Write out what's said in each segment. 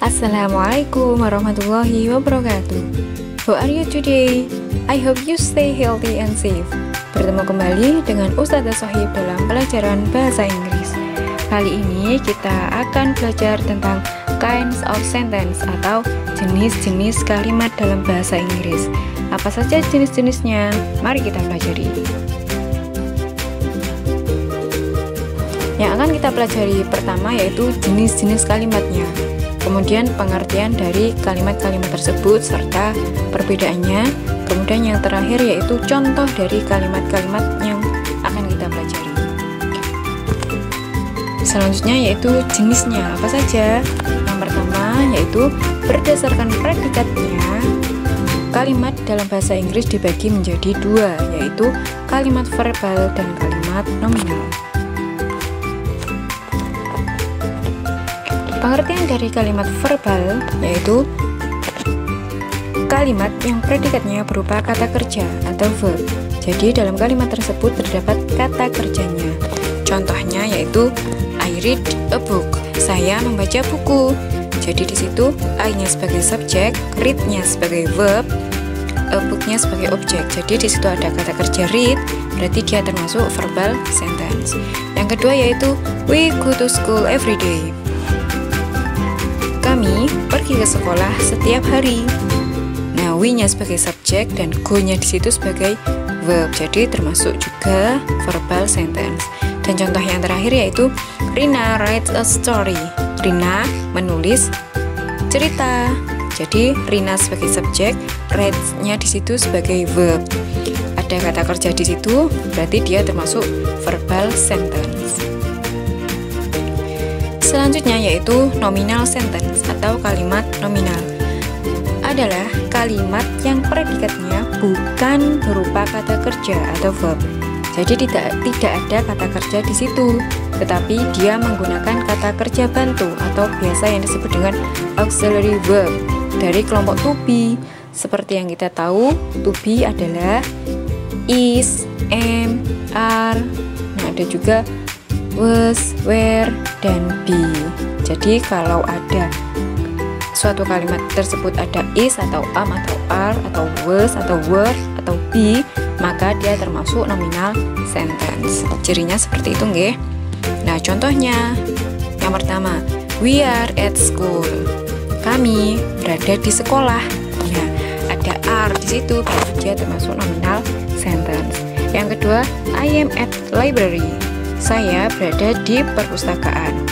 Assalamualaikum warahmatullahi wabarakatuh. How are you today? I hope you stay healthy and safe. Bertemu kembali dengan Ustazah Sohib dalam pelajaran bahasa Inggris. Kali ini kita akan belajar tentang kinds of sentence atau jenis-jenis kalimat dalam bahasa Inggris. Apa saja jenis-jenisnya? Mari kita pelajari. Yang akan kita pelajari pertama yaitu jenis-jenis kalimatnya, kemudian pengertian dari kalimat-kalimat tersebut serta perbedaannya, kemudian yang terakhir yaitu contoh dari kalimat-kalimat yang akan kita pelajari. Selanjutnya yaitu jenisnya apa saja. Yang pertama yaitu berdasarkan predikatnya, kalimat dalam bahasa Inggris dibagi menjadi dua, yaitu kalimat verbal dan kalimat nominal. Pengertian dari kalimat verbal yaitu kalimat yang predikatnya berupa kata kerja atau verb. Jadi dalam kalimat tersebut terdapat kata kerjanya. Contohnya yaitu I read a book. Saya membaca buku. Jadi di situ I-nya sebagai subjek, read-nya sebagai verb, a book-nya sebagai objek. Jadi di situ ada kata kerja read, berarti dia termasuk verbal sentence. Yang kedua yaitu we go to school every day. Kami pergi ke sekolah setiap hari. Nah, we-nya sebagai subjek dan go-nya di situ sebagai verb. Jadi termasuk juga verbal sentence. Dan contoh yang terakhir yaitu Rina writes a story. Rina menulis cerita. Jadi Rina sebagai subjek, writes-nya di situ sebagai verb. Ada kata kerja di situ, berarti dia termasuk verbal sentence. Selanjutnya yaitu nominal sentence atau kalimat nominal. Adalah kalimat yang predikatnya bukan berupa kata kerja atau verb. Jadi tidak ada kata kerja di situ, tetapi dia menggunakan kata kerja bantu atau biasa yang disebut dengan auxiliary verb dari kelompok to be. Seperti yang kita tahu, to be adalah is, am, are. Nah, ada juga was, were, dan be. Jadi kalau ada suatu kalimat tersebut ada is atau am atau are atau was atau were atau be, maka dia termasuk nominal sentence. Cirinya seperti itu nggih. Nah, contohnya yang pertama, we are at school. Kami berada di sekolah. Nah, ada are di situ, berarti dia termasuk nominal sentence. Yang kedua, I am at library. Saya berada di perpustakaan.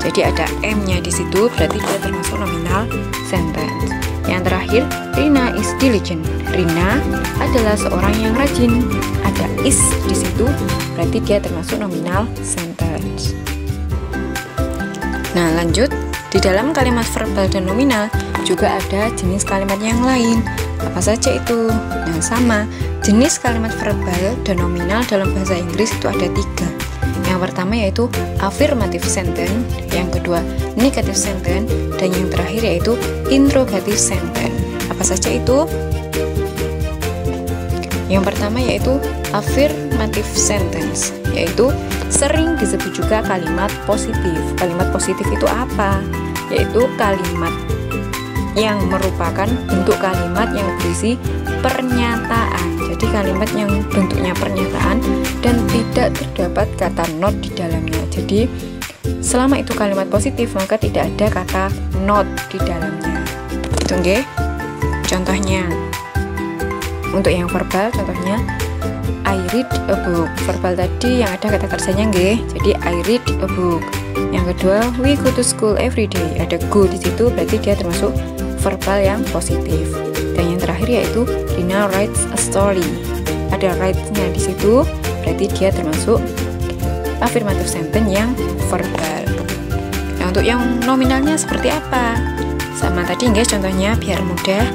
Jadi ada am-nya di situ, berarti dia termasuk nominal sentence. Yang terakhir, Rina is diligent. Rina adalah seorang yang rajin. Ada is di situ, berarti dia termasuk nominal sentence. Nah, lanjut. Di dalam kalimat verbal dan nominal juga ada jenis kalimat yang lain. Apa saja itu? Nah, sama. Jenis kalimat verbal dan nominal dalam bahasa Inggris itu ada 3. Yang pertama yaitu affirmative sentence, yang kedua negative sentence, dan yang terakhir yaitu interrogative sentence. Apa saja itu? Yang pertama yaitu affirmative sentence, yaitu sering disebut juga kalimat positif. Kalimat positif itu apa? Yaitu kalimat yang merupakan bentuk kalimat yang berisi pernyataan. Jadi kalimat yang bentuknya pernyataan dan tidak terdapat kata not di dalamnya. Jadi selama itu kalimat positif maka tidak ada kata not di dalamnya. Itu nggih. Contohnya untuk yang verbal, contohnya I read a book. Verbal tadi yang ada kata kerjanya nggih. Jadi I read a book. Yang kedua, we go to school every day. Ada go di situ, berarti dia termasuk verbal yang positif. Dan yang terakhir yaitu Rina writes a story. Ada write-nya di situ, berarti dia termasuk affirmative sentence yang verbal. Nah, untuk yang nominalnya seperti apa? Sama tadi nggih, contohnya biar mudah.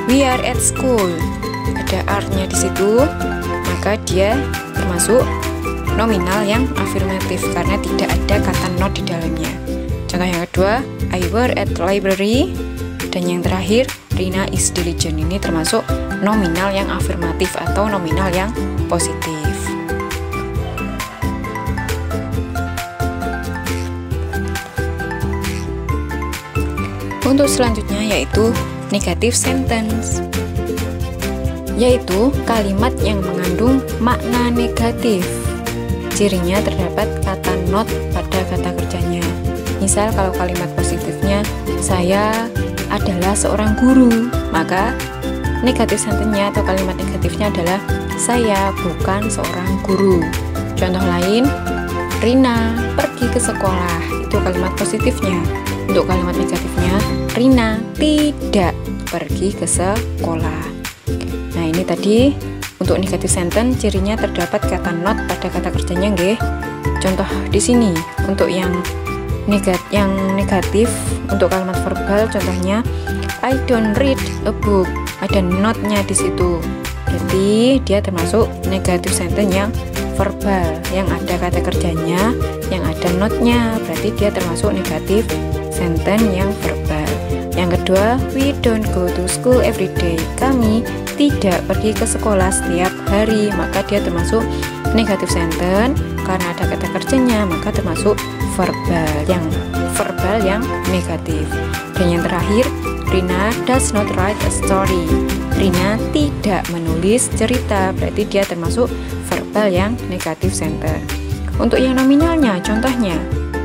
We are at school. Ada are-nya di situ, maka dia termasuk nominal yang afirmatif karena tidak ada kata not di dalamnya. Contoh yang kedua, I were at library. Dan yang terakhir, Rina is diligent. Ini termasuk nominal yang afirmatif atau nominal yang positif. Untuk selanjutnya yaitu negative sentence, yaitu kalimat yang mengandung makna negatif. Cirinya terdapat kata not pada kata kerjanya. Misal kalau kalimat positifnya saya adalah seorang guru, maka negatif sentence-nya atau kalimat negatifnya adalah saya bukan seorang guru. Contoh lain, Rina pergi ke sekolah, itu kalimat positifnya. Untuk kalimat negatifnya, Rina tidak pergi ke sekolah. Nah, ini tadi untuk negatif sentence cirinya terdapat kata not pada kata kerjanya nggih. Contoh di sini untuk yang negatif untuk kalimat verbal, contohnya I don't read a book, ada not-nya di situ. Berarti dia termasuk negatif sentence yang verbal, yang ada kata kerjanya, yang ada not-nya. Berarti dia termasuk negatif sentence yang verbal. Yang kedua, we don't go to school every day. Kami tidak pergi ke sekolah setiap hari, maka dia termasuk negatif sentence karena ada kata kerjanya, maka termasuk verbal yang negatif. Dan yang terakhir, Rina does not write a story. Rina tidak menulis cerita, berarti dia termasuk verbal yang negatif sentence. Untuk yang nominalnya, contohnya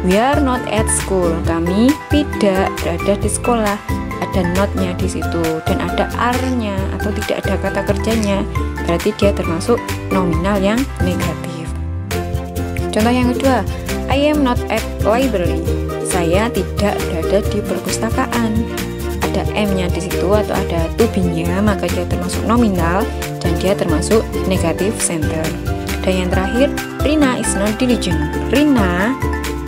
we are not at school. Kami tidak berada di sekolah. Ada not-nya di situ dan ada are-nya atau tidak ada kata kerjanya. Berarti dia termasuk nominal yang negatif. Contoh yang kedua, I am not at library. Saya tidak berada di perpustakaan. Ada m-nya di situ atau ada to be-nya, maka dia termasuk nominal dan dia termasuk negatif sentence. Dan yang terakhir, Rina is not diligent. Rina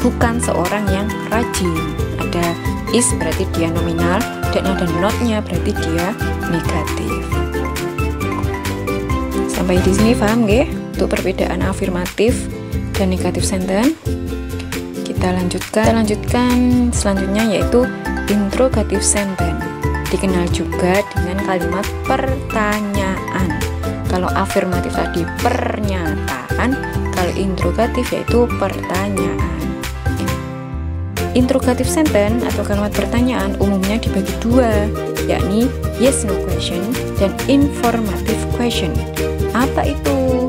bukan seorang yang rajin. Ada is berarti dia nominal dan ada not-nya berarti dia negatif. Sampai di sini paham nggih untuk perbedaan afirmatif dan negatif sentence? Kita lanjutkan selanjutnya yaitu interrogative sentence. Dikenal juga dengan kalimat pertanyaan. Kalau afirmatif tadi pernyataan, kalau interrogatif yaitu pertanyaan. Interrogative sentence atau kalimat pertanyaan umumnya dibagi dua, yakni yes no question dan informative question. Apa itu?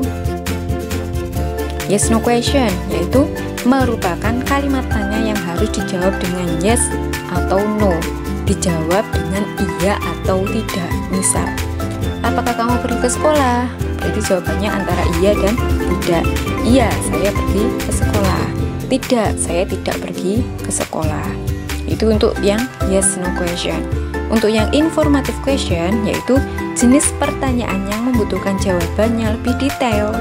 Yes no question yaitu merupakan kalimat tanya yang harus dijawab dengan yes atau no, dijawab dengan iya atau tidak. Misal, apakah kamu pergi ke sekolah? Berarti jawabannya antara iya dan tidak. Iya, saya pergi ke sekolah. Tidak, saya tidak pergi ke sekolah. Itu untuk yang yes no question. Untuk yang informative question yaitu jenis pertanyaan yang membutuhkan jawaban yang lebih detail,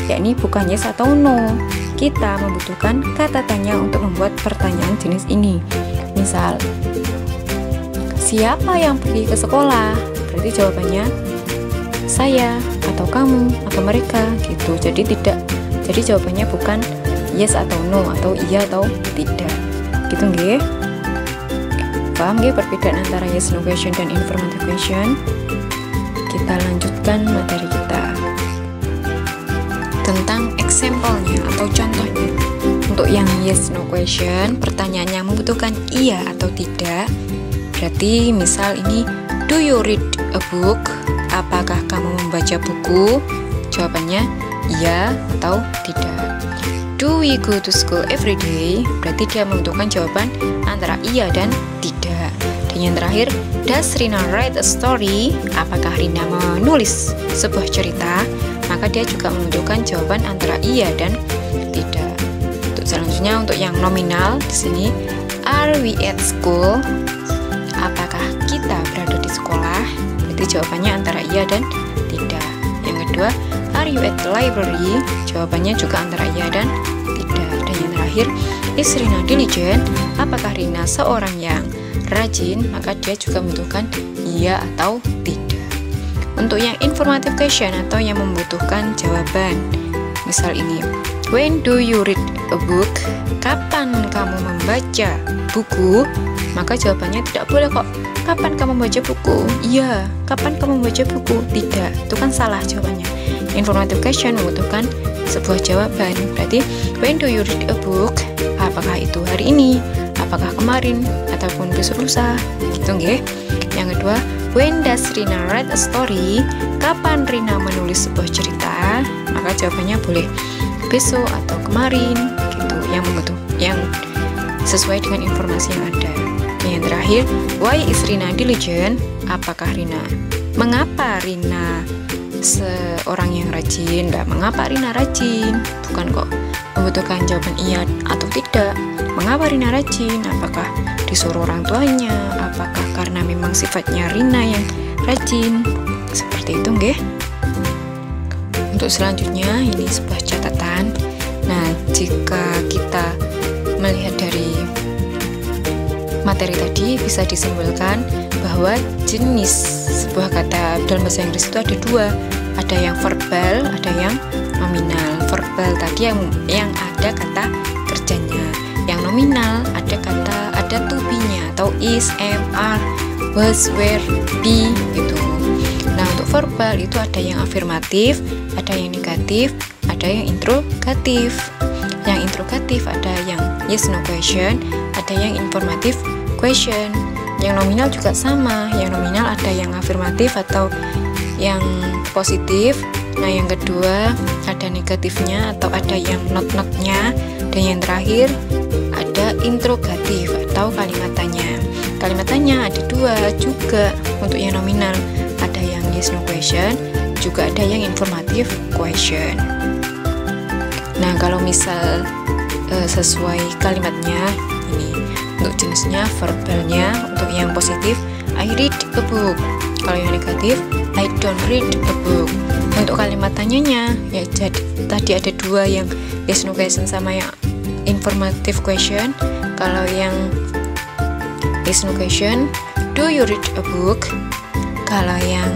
yakni bukan yes atau no. Kita membutuhkan kata tanya untuk membuat pertanyaan jenis ini. Misal, siapa yang pergi ke sekolah? Berarti jawabannya saya atau kamu atau mereka gitu. Jadi jawabannya bukan yes atau no atau iya atau tidak. Gitu nggih? Paham nggih perbedaan antara yes no question dan informative question? Kita lanjutkan materi kita tentang example-nya atau contohnya. Untuk yang yes no question, pertanyaan yang membutuhkan iya atau tidak. Berarti misal ini, do you read a book? Apakah kamu membaca buku? Jawabannya iya atau tidak. Do we go to school every day? Berarti dia membutuhkan jawaban antara iya dan tidak. Dan yang terakhir, does Rina write a story? Apakah Rina menulis sebuah cerita? Maka dia juga membutuhkan jawaban antara iya dan tidak. Untuk selanjutnya, untuk yang nominal di sini, are we at school? Apakah kita berada di sekolah? Berarti jawabannya antara iya dan tidak. Yang kedua, are you at the library? Jawabannya juga antara iya dan tidak. Dan yang terakhir, is Rina diligent? Apakah Rina seorang yang rajin? Maka dia juga membutuhkan iya atau tidak. Untuk yang informative question atau yang membutuhkan jawaban, misal ini, when do you read a book? Kapan kamu membaca buku? Maka jawabannya tidak boleh kok. Kapan kamu membaca buku? Iya. Kapan kamu membaca buku? Tidak. Itu kan salah jawabannya. Informative question membutuhkan sebuah jawaban. Berarti when do you read a book? Apakah itu hari ini? apakah kemarin ataupun besok lusa gitu nggih. Yang kedua, when does Rina write a story? Kapan Rina menulis sebuah cerita? Maka jawabannya boleh besok atau kemarin gitu, yang sesuai dengan informasi yang ada. Yang terakhir, why is Rina diligent? Mengapa Rina seorang yang rajin? Mengapa Rina rajin? Bukan kok membutuhkan jawaban iya atau tidak. Mengapa Rina rajin? Apakah disuruh orang tuanya? Apakah karena memang sifatnya Rina yang rajin? Seperti itu nggih. Untuk selanjutnya ini sebuah catatan. Nah, jika kita melihat dari materi tadi bisa disimpulkan bahwa jenis sebuah kata dalam bahasa Inggris itu ada dua, ada yang verbal, ada yang nominal. Verbal tadi yang ada kata kerjanya, yang nominal ada to be-nya atau is, am, are, was, were, be gitu. Nah, untuk verbal itu ada yang afirmatif, ada yang negatif, ada yang interrogatif. Yang interrogatif ada yang yes no question, ada yang informative question. Yang nominal juga sama, yang nominal ada yang afirmatif atau yang positif. Nah, yang kedua ada negatifnya atau ada yang not-not-nya. Dan yang terakhir ada interrogatif atau kalimat tanya. Kalimat tanya ada dua juga. Untuk yang nominal ada yang yes no question, juga ada yang informative question. Nah, kalau misal sesuai kalimatnya ini untuk jenisnya verbalnya, untuk yang positif I read a book. Kalau yang negatif I don't read a book. Untuk kalimat tanyanya ya tadi ada dua, yang yes no question sama yang informative question. Kalau yang yes no question, do you read a book? Kalau yang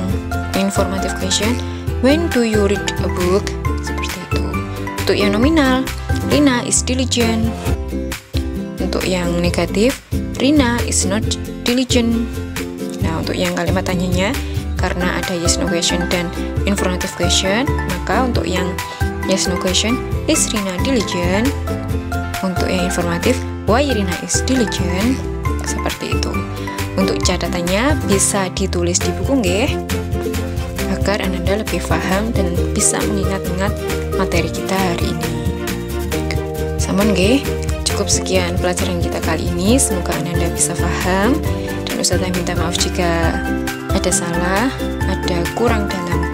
informative question, when do you read a book? Seperti itu. Untuk yang nominal, Rina is diligent. Untuk yang negatif, Rina is not diligent. Nah, untuk yang kalimat tanyanya, karena ada yes no question dan informative question, maka untuk yang yes no question, is Rina diligent? Untuk yang informatif, why Rina is diligent? Seperti itu. Untuk catatannya bisa ditulis di buku nggih, agar Anda lebih paham dan bisa mengingat-ingat materi kita hari ini. Sampun nggih, cukup sekian pelajaran kita kali ini. Semoga Anda bisa paham, dan Ustazah minta maaf jika ada salah, ada kurang dalam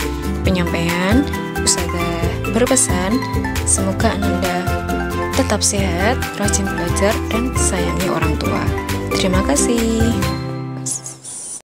penyampaian. Ustazah berpesan semoga Anda tetap sehat, rajin belajar, dan sayangi orang tua. Terima kasih.